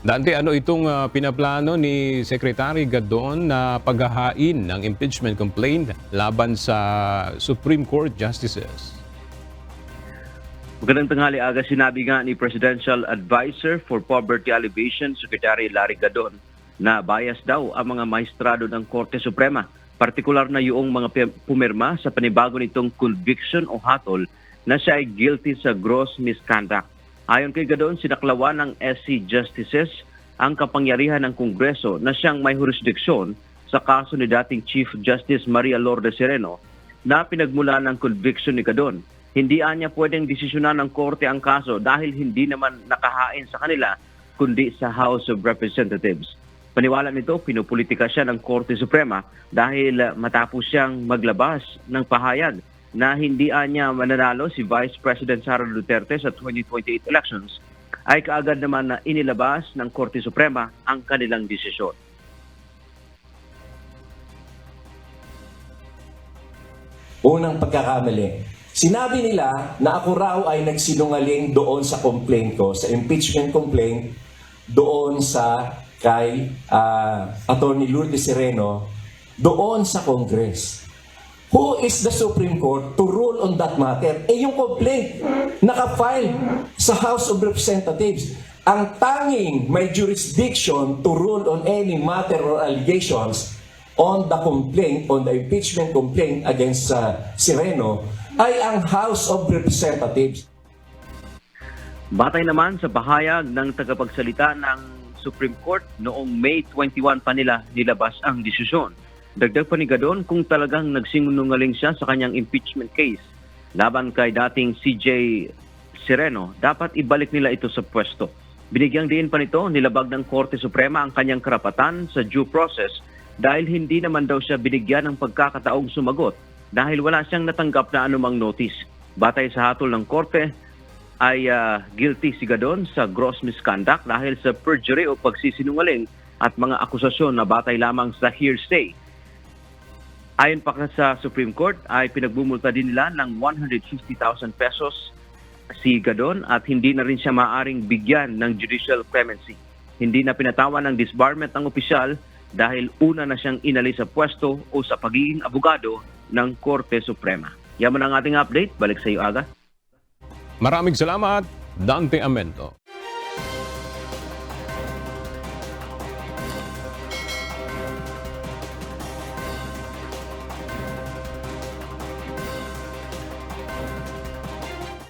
Dante, ano itong pinaplano ni Secretary Gadon na paghahain ng impeachment complaint laban sa Supreme Court Justices? Magandang tanghali, aga. Sinabi nga ni Presidential Advisor for Poverty Alleviation, Secretary Larry Gadon, na bias daw ang mga maestrado ng Korte Suprema, partikular na yung mga pumirma sa panibago nitong conviction o hatol na siya ay guilty sa gross misconduct. Ayon kay Gadon, sinaklawan ng SC Justices ang kapangyarihan ng Kongreso na siyang may jurisdiksyon sa kaso ni dating Chief Justice Maria Lourdes Sereno na pinagmula ng conviction ni Gadon. Hindi anya pwedeng desisyonan ng korte ang kaso dahil hindi naman nakahain sa kanila kundi sa House of Representatives. Paniwala nito, pinupolitika siya ng Korte Suprema dahil matapos siyang maglabas ng pahayag na hindi anya mananalo si Vice President Sara Duterte sa 2028 elections, ay kaagad naman na inilabas ng Korte Suprema ang kanilang desisyon. Unang pagkakamali. Sinabi nila na ako raw ay nagsinungaling doon sa complaint ko, sa impeachment complaint, doon sa kay Attorney Lourdes Sereno, doon sa Congress. Who is the Supreme Court to rule on that matter? Yung complaint, naka-file sa House of Representatives. Ang tanging may jurisdiction to rule on any matter or allegations on the complaint, on the impeachment complaint against Sereno, ay ang House of Representatives. Batay naman sa pahayag ng tagapagsalita ng Supreme Court, noong May 21 pa nila nilabas ang desisyon. Dagdag pa ni Gadon, kung talagang nagsinungaling siya sa kanyang impeachment case laban kay dating CJ Sereno, dapat ibalik nila ito sa pwesto. Binigyang diin pa nito, nilabag ng Korte Suprema ang kanyang karapatan sa due process dahil hindi naman daw siya binigyan ng pagkakataong sumagot dahil wala siyang natanggap na anumang notice. Batay sa hatol ng Korte, ay guilty si Gadon sa gross misconduct dahil sa perjury o pagsisinungaling at mga akusasyon na batay lamang sa hearsay. Ayon pa sa Supreme Court, ay pinagbumulta din nila ng 150,000 pesos si Gadon at hindi na rin siya maaaring bigyan ng judicial clemency. Hindi na pinatawan ng disbarment ng opisyal dahil una na siyang inalis sa pwesto o sa pagiging abogado ng Korte Suprema. Yaman ang ating update. Balik sa iyo, Aga. Maraming salamat, Dante Amento.